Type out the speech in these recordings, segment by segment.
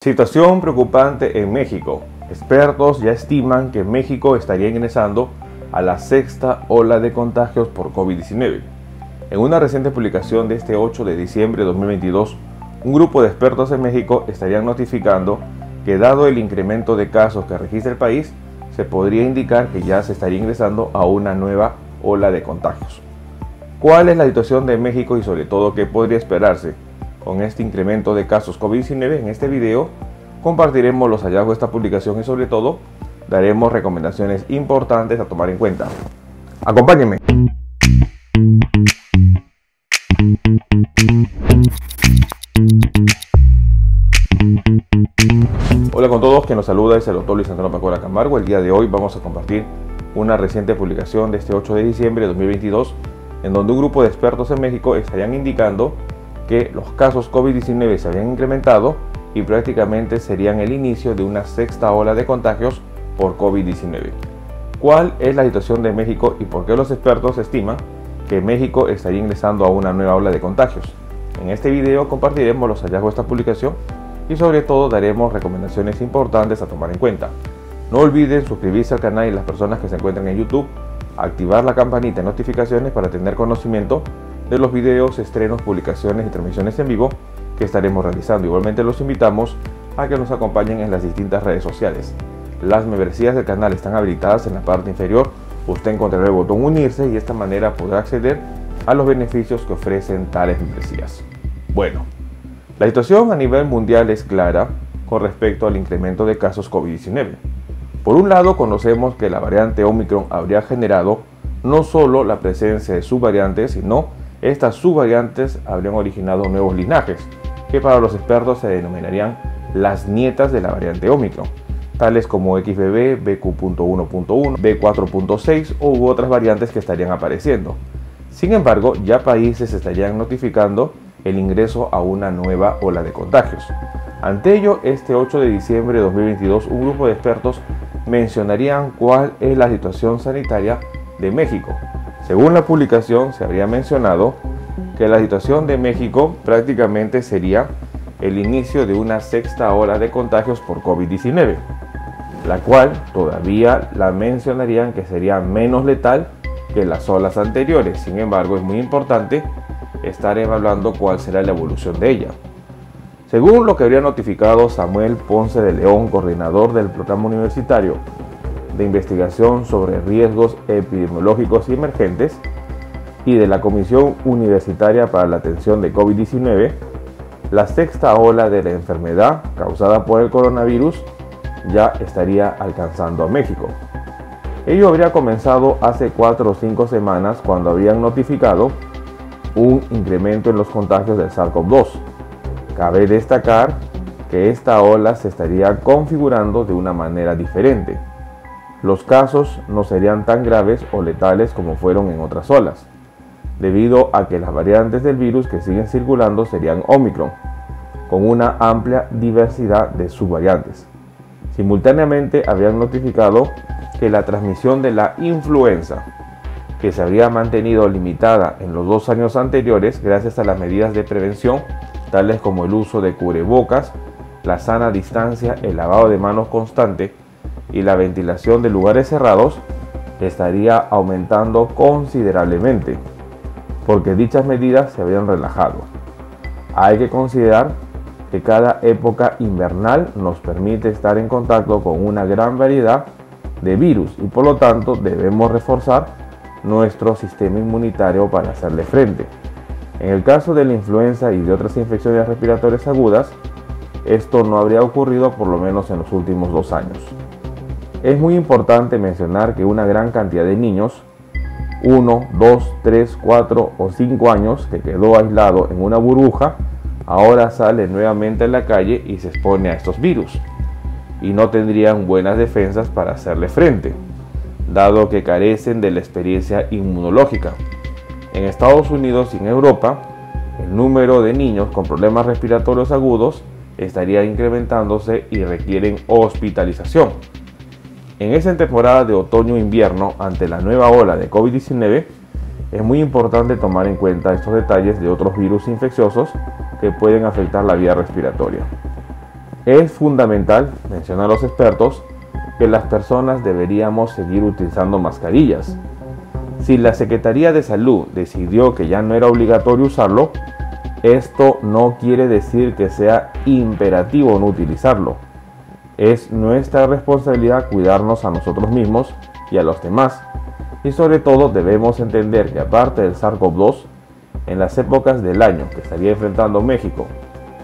Situación preocupante en México. Expertos ya estiman que México estaría ingresando a la sexta ola de contagios por COVID-19. En una reciente publicación de este 8 de diciembre de 2022, un grupo de expertos en México estarían notificando que dado el incremento de casos que registra el país, se podría indicar que ya se estaría ingresando a una nueva ola de contagios. ¿Cuál es la situación de México y sobre todo qué podría esperarse con este incremento de casos COVID-19? En este video compartiremos los hallazgos de esta publicación y sobre todo daremos recomendaciones importantes a tomar en cuenta. Acompáñenme. Hola con todos, quien los saluda es el doctor Luis Antonio Pacora Camargo. El día de hoy vamos a compartir una reciente publicación de este 8 de diciembre de 2022 en donde un grupo de expertos en México estarían indicando que los casos COVID-19 se habían incrementado y prácticamente serían el inicio de una sexta ola de contagios por COVID-19. ¿Cuál es la situación de México y por qué los expertos estiman que México estaría ingresando a una nueva ola de contagios? En este video compartiremos los hallazgos de esta publicación y sobre todo daremos recomendaciones importantes a tomar en cuenta. No olviden suscribirse al canal y las personas que se encuentran en YouTube, activar la campanita de notificaciones para tener conocimiento de los videos, estrenos, publicaciones y transmisiones en vivo que estaremos realizando. Igualmente los invitamos a que nos acompañen en las distintas redes sociales. Las membresías del canal están habilitadas en la parte inferior. Usted encontrará el botón unirse y de esta manera podrá acceder a los beneficios que ofrecen tales membresías. Bueno, la situación a nivel mundial es clara con respecto al incremento de casos COVID-19. Por un lado, conocemos que la variante Omicron habría generado no solo la presencia de subvariantes, sino estas subvariantes habrían originado nuevos linajes, que para los expertos se denominarían las nietas de la variante Omicron, tales como XBB, BQ.1.1, B4.6 u otras variantes que estarían apareciendo. Sin embargo, ya países estarían notificando el ingreso a una nueva ola de contagios. Ante ello, este 8 de diciembre de 2022, un grupo de expertos mencionarían cuál es la situación sanitaria de México. Según la publicación, se habría mencionado que la situación de México prácticamente sería el inicio de una sexta ola de contagios por COVID-19, la cual todavía la mencionarían que sería menos letal que las olas anteriores. Sin embargo, es muy importante estar evaluando cuál será la evolución de ella. Según lo que habría notificado Samuel Ponce de León, coordinador del Programa Universitario de Investigación sobre Riesgos Epidemiológicos y Emergentes y de la Comisión Universitaria para la Atención de COVID-19, la sexta ola de la enfermedad causada por el coronavirus ya estaría alcanzando a México. Ello habría comenzado hace 4 o 5 semanas cuando habían notificado un incremento en los contagios del SARS-CoV-2. Cabe destacar que esta ola se estaría configurando de una manera diferente. Los casos no serían tan graves o letales como fueron en otras olas, debido a que las variantes del virus que siguen circulando serían Omicron, con una amplia diversidad de subvariantes. Simultáneamente habían notificado que la transmisión de la influenza, que se había mantenido limitada en los 2 años anteriores gracias a las medidas de prevención, tales como el uso de cubrebocas, la sana distancia, el lavado de manos constante y la ventilación de lugares cerrados, estaría aumentando considerablemente, porque dichas medidas se habían relajado. Hay que considerar que cada época invernal nos permite estar en contacto con una gran variedad de virus y por lo tanto debemos reforzar nuestro sistema inmunitario para hacerle frente. En el caso de la influenza y de otras infecciones respiratorias agudas, esto no habría ocurrido por lo menos en los últimos 2 años. Es muy importante mencionar que una gran cantidad de niños, 1, 2, 3, 4 o 5 años, que quedó aislado en una burbuja, ahora sale nuevamente a la calle y se expone a estos virus, y no tendrían buenas defensas para hacerle frente, dado que carecen de la experiencia inmunológica. En Estados Unidos y en Europa, el número de niños con problemas respiratorios agudos estaría incrementándose y requieren hospitalización. En esta temporada de otoño-invierno, ante la nueva ola de COVID-19, es muy importante tomar en cuenta estos detalles de otros virus infecciosos que pueden afectar la vía respiratoria. Es fundamental, mencionan los expertos, que las personas deberíamos seguir utilizando mascarillas. Si la Secretaría de Salud decidió que ya no era obligatorio usarlo, esto no quiere decir que sea imperativo no utilizarlo. Es nuestra responsabilidad cuidarnos a nosotros mismos y a los demás. Y sobre todo debemos entender que aparte del SARS-CoV-2, en las épocas del año que estaría enfrentando México,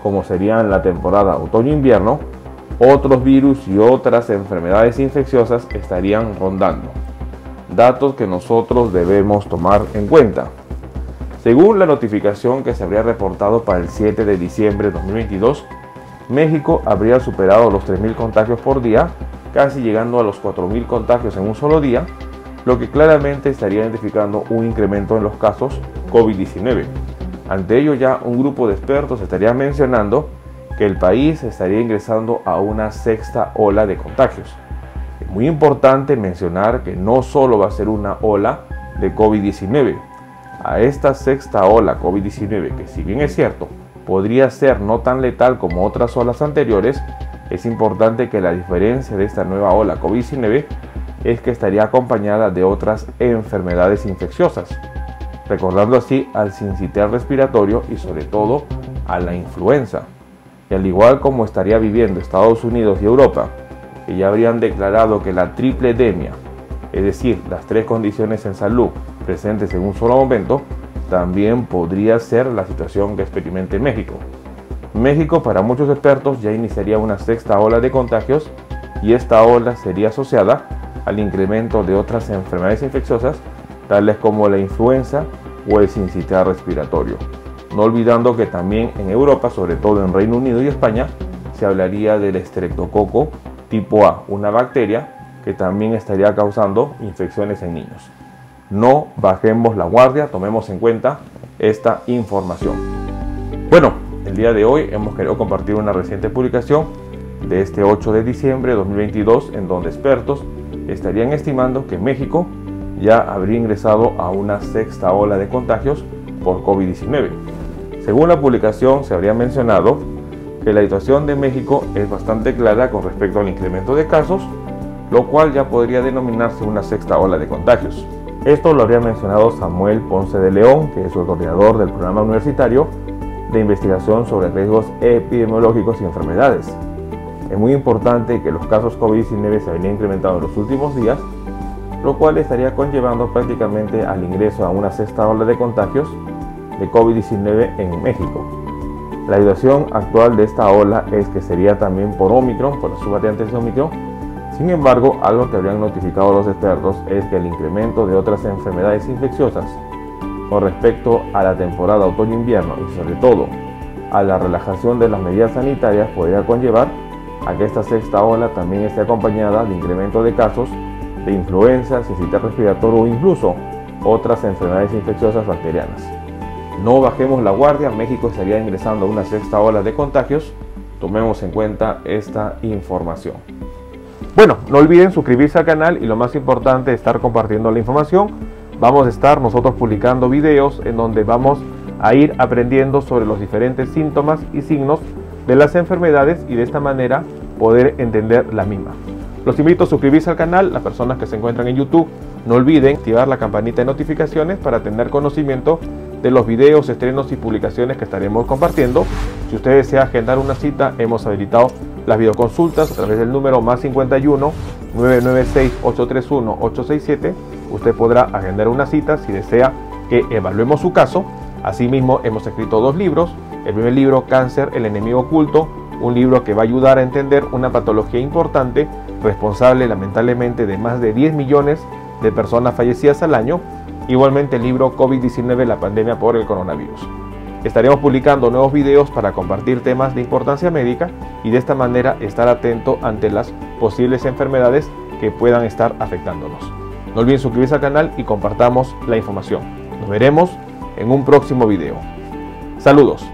como serían la temporada otoño-invierno, otros virus y otras enfermedades infecciosas estarían rondando. Datos que nosotros debemos tomar en cuenta. Según la notificación que se habría reportado para el 7 de diciembre de 2022, México habría superado los 3.000 contagios por día, casi llegando a los 4.000 contagios en un solo día, lo que claramente estaría identificando un incremento en los casos COVID-19. Ante ello, ya un grupo de expertos estaría mencionando que el país estaría ingresando a una sexta ola de contagios. Es muy importante mencionar que no solo va a ser una ola de COVID-19. A esta sexta ola COVID-19, que si bien es cierto, podría ser no tan letal como otras olas anteriores, es importante que la diferencia de esta nueva ola COVID-19 es que estaría acompañada de otras enfermedades infecciosas, recordando así al sincitial respiratorio y sobre todo a la influenza. Y al igual como estaría viviendo Estados Unidos y Europa, que ya habrían declarado que la triple endemia, es decir, las tres condiciones en salud presentes en un solo momento, también podría ser la situación que experimente México. México, para muchos expertos, ya iniciaría una sexta ola de contagios y esta ola sería asociada al incremento de otras enfermedades infecciosas, tales como la influenza o el sincitial respiratorio. No olvidando que también en Europa, sobre todo en Reino Unido y España, se hablaría del estreptococo tipo A, una bacteria que también estaría causando infecciones en niños. No bajemos la guardia, tomemos en cuenta esta información. Bueno, el día de hoy hemos querido compartir una reciente publicación de este 8 de diciembre de 2022, en donde expertos estarían estimando que México ya habría ingresado a una sexta ola de contagios por COVID-19. Según la publicación, se habría mencionado que la situación de México es bastante clara con respecto al incremento de casos, lo cual ya podría denominarse una sexta ola de contagios. Esto lo habría mencionado Samuel Ponce de León, que es el coordinador del programa universitario de investigación sobre riesgos epidemiológicos y enfermedades. Es muy importante que los casos COVID-19 se habrían incrementado en los últimos días, lo cual estaría conllevando prácticamente al ingreso a una sexta ola de contagios de COVID-19 en México. La situación actual de esta ola es que sería también por Omicron, por las subvariantes de Omicron. Sin embargo, algo que habrían notificado los expertos es que el incremento de otras enfermedades infecciosas con respecto a la temporada otoño-invierno y sobre todo a la relajación de las medidas sanitarias podría conllevar a que esta sexta ola también esté acompañada de incremento de casos de influenza, sincitial respiratorio o incluso otras enfermedades infecciosas bacterianas. No bajemos la guardia, México estaría ingresando a una sexta ola de contagios. Tomemos en cuenta esta información. Bueno, no olviden suscribirse al canal y lo más importante, estar compartiendo la información. Vamos a estar nosotros publicando videos en donde vamos a ir aprendiendo sobre los diferentes síntomas y signos de las enfermedades y de esta manera poder entender la misma. Los invito a suscribirse al canal, las personas que se encuentran en YouTube, no olviden activar la campanita de notificaciones para tener conocimiento de los videos, estrenos y publicaciones que estaremos compartiendo. Si usted desea agendar una cita, hemos habilitado las videoconsultas a través del número +51 996 831 867. Usted podrá agendar una cita si desea que evaluemos su caso. Asimismo, hemos escrito 2 libros. El primer libro, Cáncer, el enemigo oculto, un libro que va a ayudar a entender una patología importante, responsable lamentablemente de más de 10 millones de personas fallecidas al año. Igualmente el libro COVID-19, la pandemia por el coronavirus. Estaremos publicando nuevos videos para compartir temas de importancia médica y de esta manera estar atento ante las posibles enfermedades que puedan estar afectándonos. No olviden suscribirse al canal y compartamos la información. Nos veremos en un próximo video. Saludos.